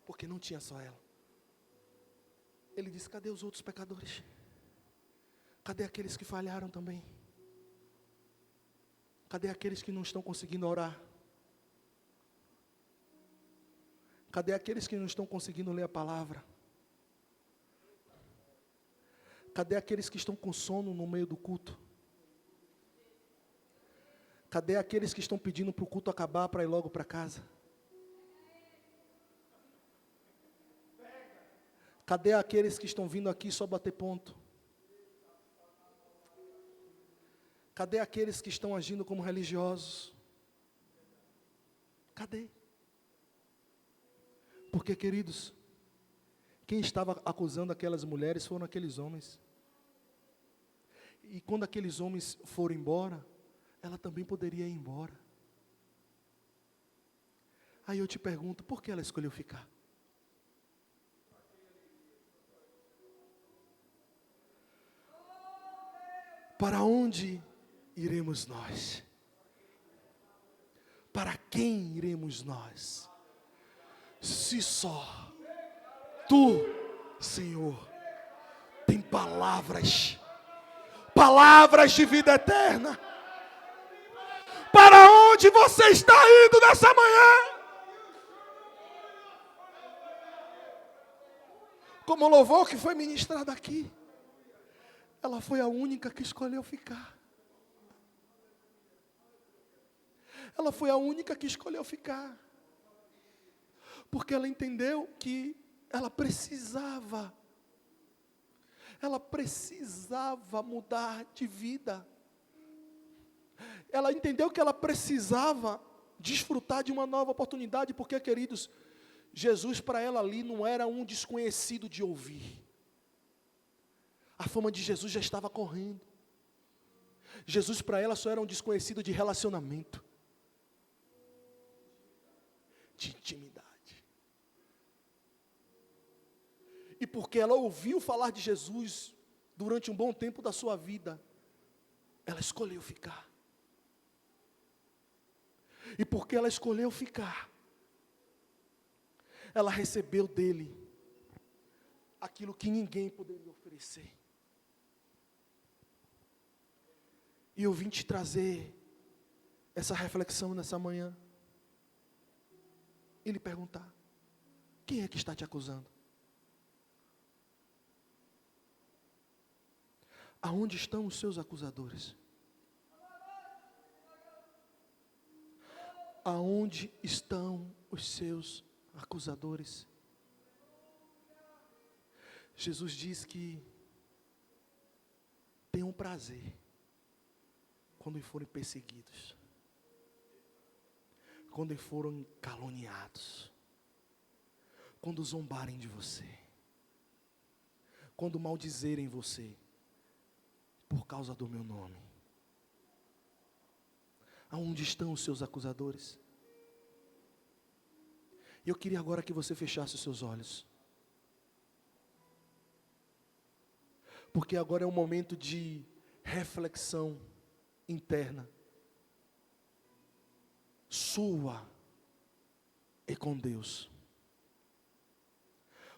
S1: Porque não tinha só ela. Ele disse, cadê os outros pecadores? Cadê aqueles que falharam também? Cadê aqueles que não estão conseguindo orar? Cadê aqueles que não estão conseguindo ler a palavra? Cadê aqueles que estão com sono no meio do culto? Cadê aqueles que estão pedindo para o culto acabar para ir logo para casa? Cadê aqueles que estão vindo aqui só bater ponto? Cadê aqueles que estão agindo como religiosos? Cadê? Porque, queridos, quem estava acusando aquelas mulheres foram aqueles homens. E quando aqueles homens foram embora, ela também poderia ir embora. Aí eu te pergunto, por que ela escolheu ficar? Para onde iremos nós? Para quem iremos nós? Se só Tu, Senhor, tem palavras de vida eterna. Para onde você está indo nessa manhã? Como o louvor que foi ministrado aqui, ela foi a única que escolheu ficar. Ela foi a única que escolheu ficar. Porque ela entendeu que ela precisava mudar de vida. Ela entendeu que ela precisava desfrutar de uma nova oportunidade, porque, queridos, Jesus para ela ali não era um desconhecido de ouvir. A fama de Jesus já estava correndo. Jesus para ela só era um desconhecido de relacionamento, de intimidade. E porque ela ouviu falar de Jesus durante um bom tempo da sua vida, ela escolheu ficar. E porque ela escolheu ficar, ela recebeu dele aquilo que ninguém poderia oferecer. E eu vim te trazer essa reflexão nessa manhã e lhe perguntar: quem é que está te acusando? Aonde estão os seus acusadores? Aonde estão os seus acusadores? Jesus diz que tenham prazer quando forem perseguidos, quando forem caluniados, quando zombarem de você, quando maldizerem você, por causa do meu nome. Aonde estão os seus acusadores? Eu queria agora que você fechasse os seus olhos, porque agora é um momento de reflexão interna, sua e com Deus.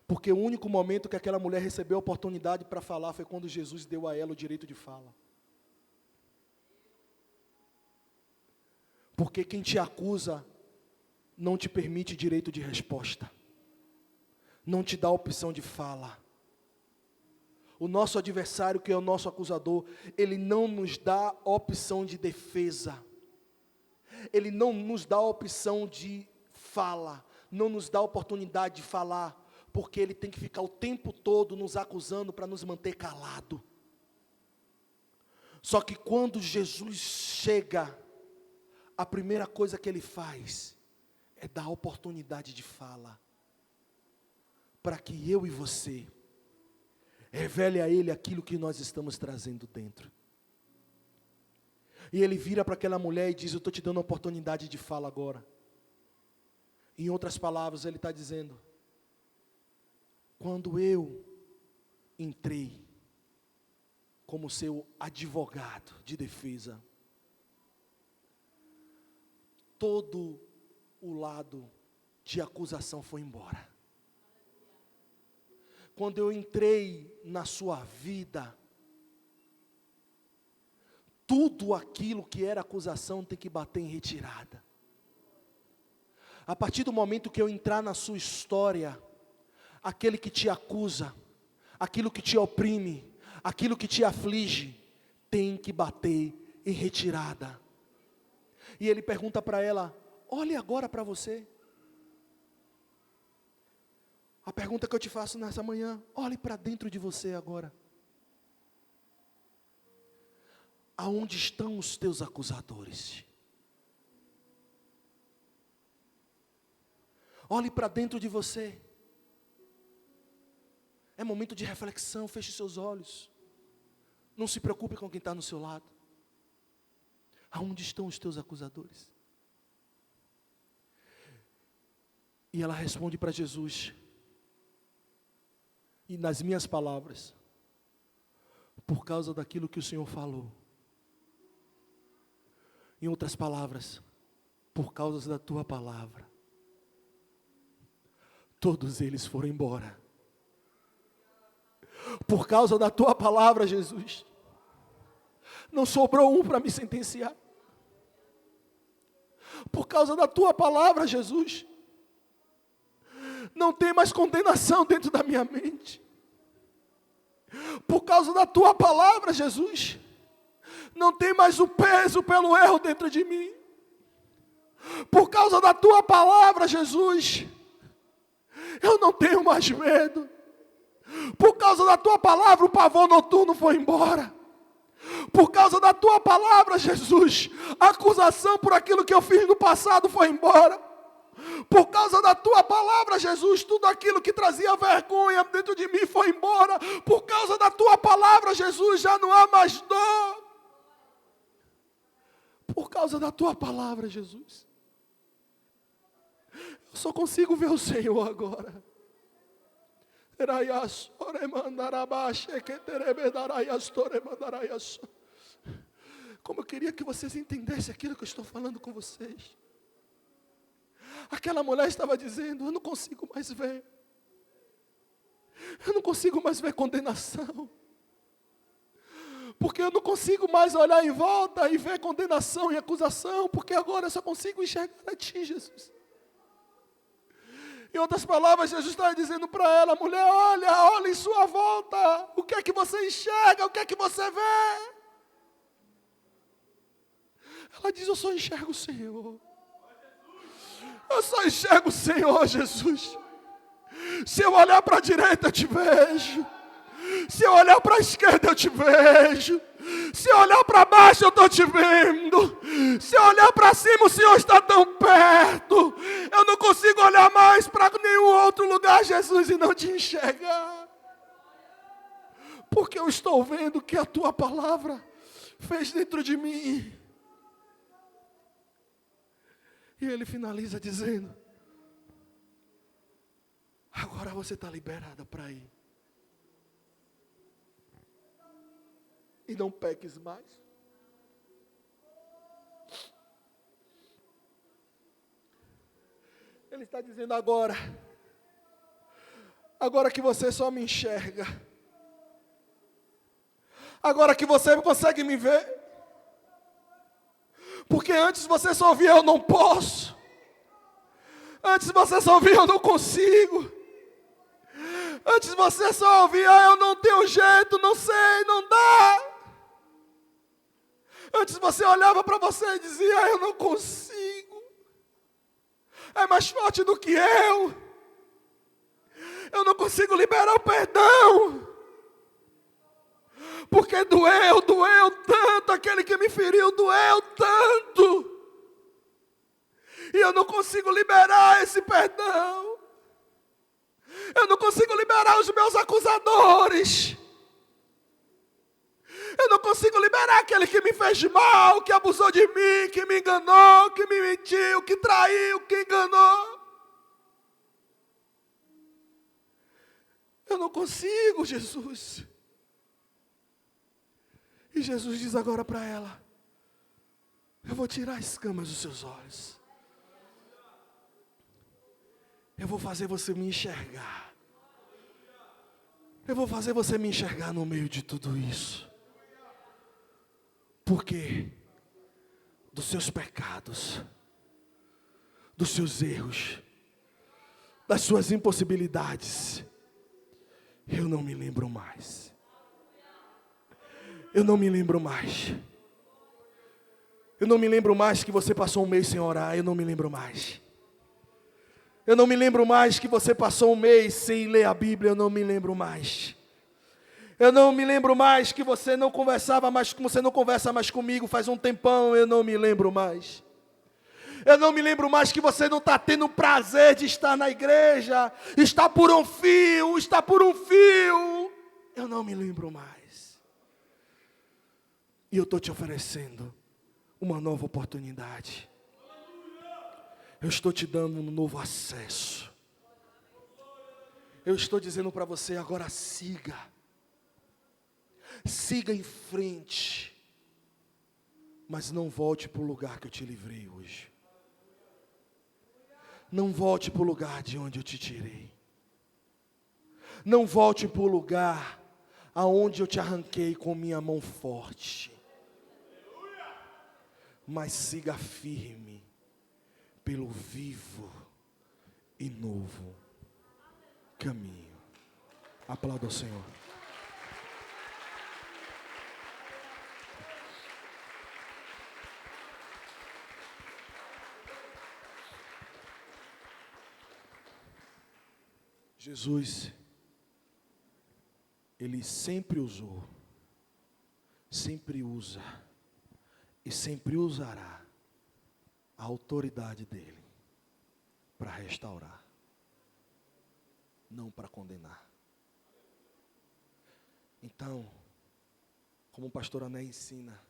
S1: Porque o único momento que aquela mulher recebeu a oportunidade para falar foi quando Jesus deu a ela o direito de fala. Porque quem te acusa não te permite direito de resposta, não te dá opção de fala. O nosso adversário, que é o nosso acusador, ele não nos dá opção de defesa, ele não nos dá opção de fala, não nos dá oportunidade de falar, porque ele tem que ficar o tempo todo nos acusando para nos manter calado. Só que quando Jesus chega, a primeira coisa que ele faz é dar oportunidade de fala, para que eu e você revele a ele aquilo que nós estamos trazendo dentro. E ele vira para aquela mulher e diz: eu estou te dando a oportunidade de fala agora. Em outras palavras, ele está dizendo: quando eu entrei como seu advogado de defesa, todo o lado de acusação foi embora. Quando eu entrei na sua vida, tudo aquilo que era acusação tem que bater em retirada. A partir do momento que eu entrar na sua história, aquele que te acusa, aquilo que te oprime, aquilo que te aflige, tem que bater em retirada. E ele pergunta para ela: olhe agora para você. A pergunta que eu te faço nessa manhã: olhe para dentro de você agora. Aonde estão os teus acusadores? Olhe para dentro de você. É momento de reflexão, feche seus olhos. Não se preocupe com quem está no seu lado. Aonde estão os teus acusadores? E ela responde para Jesus, e nas minhas palavras: por causa daquilo que o Senhor falou. Em outras palavras, por causa da tua palavra, todos eles foram embora. Por causa da tua palavra, Jesus, não sobrou um para me sentenciar. Por causa da tua palavra, Jesus, não tem mais condenação dentro da minha mente. Por causa da tua palavra, Jesus, não tem mais o peso pelo erro dentro de mim. Por causa da tua palavra, Jesus, eu não tenho mais medo. Por causa da tua palavra, o pavor noturno foi embora. Por causa da tua palavra, Jesus, a acusação por aquilo que eu fiz no passado foi embora. Por causa da tua palavra, Jesus, tudo aquilo que trazia vergonha dentro de mim foi embora. Por causa da tua palavra, Jesus, já não há mais dor. Por causa da tua palavra, Jesus, eu só consigo ver o Senhor agora. Como eu queria que vocês entendessem aquilo que eu estou falando com vocês. Aquela mulher estava dizendo: eu não consigo mais ver. Eu não consigo mais ver condenação. Porque eu não consigo mais olhar em volta e ver condenação e acusação. Porque agora eu só consigo enxergar a ti, Jesus. Em outras palavras, Jesus está dizendo para ela: mulher, olha em sua volta. O que é que você enxerga? O que é que você vê? Ela diz: eu só enxergo o Senhor. Eu só enxergo o Senhor, Jesus. Se eu olhar para a direita, eu te vejo. Se eu olhar para a esquerda, eu te vejo. Se eu olhar para baixo, eu estou te vendo. Se eu olhar para cima, o Senhor está tão perto. Eu não consigo olhar mais para nenhum outro lugar, Jesus, e não te enxergar. Porque eu estou vendo que a tua palavra fez dentro de mim. E ele finaliza dizendo: agora você está liberada para ir. E não peques mais. Ele está dizendo agora que você só me enxerga, agora que você consegue me ver, porque antes você só via eu não posso, antes você só via eu não consigo, antes você só ouvia eu não tenho jeito, não sei, não dá. Antes você olhava para você e dizia: eu não consigo, é mais forte do que eu não consigo liberar o perdão, porque doeu tanto, aquele que me feriu doeu tanto, e eu não consigo liberar esse perdão, eu não consigo liberar os meus acusadores, eu não consigo liberar aquele que me fez mal, que abusou de mim, que me enganou, que me mentiu, que traiu, que enganou. Eu não consigo, Jesus. E Jesus diz agora para ela: eu vou tirar as escamas dos seus olhos. Eu vou fazer você me enxergar. Eu vou fazer você me enxergar no meio de tudo isso. Porque dos seus pecados, dos seus erros, das suas impossibilidades, eu não me lembro mais. Eu não me lembro mais. Eu não me lembro mais que você passou um mês sem orar. Eu não me lembro mais. Eu não me lembro mais que você passou um mês sem ler a Bíblia. Eu não me lembro mais. Eu não me lembro mais que você não conversava mais, que você não conversa mais comigo faz um tempão. Eu não me lembro mais. Eu não me lembro mais que você não está tendo prazer de estar na igreja. Está por um fio, está por um fio. Eu não me lembro mais. E eu estou te oferecendo uma nova oportunidade. Eu estou te dando um novo acesso. Eu estou dizendo para você agora: siga. Siga em frente. Mas não volte para o lugar que eu te livrei hoje. Não volte para o lugar de onde eu te tirei. Não volte para o lugar aonde eu te arranquei com minha mão forte. Mas siga firme pelo vivo e novo caminho. Aplauda o Senhor. Jesus, Ele sempre usou, sempre usa e sempre usará a autoridade dEle para restaurar, não para condenar. Então, como o pastor Ané ensina,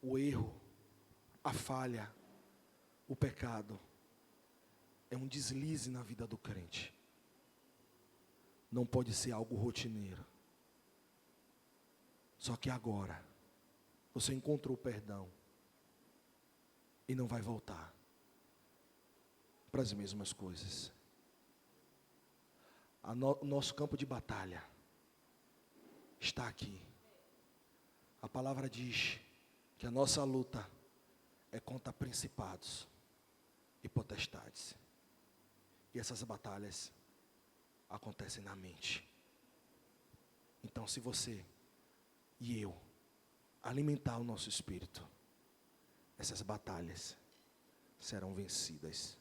S1: o erro, a falha, o pecado é um deslize na vida do crente. Não pode ser algo rotineiro. Só que agora, você encontrou perdão e não vai voltar para as mesmas coisas. O nosso campo de batalha está aqui. A palavra diz que a nossa luta é contra principados e potestades. E essas batalhas acontecem na mente. Então, se você e eu alimentar o nosso espírito, essas batalhas serão vencidas.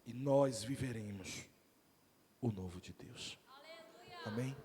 S1: E nós viveremos o novo de Deus. Amém?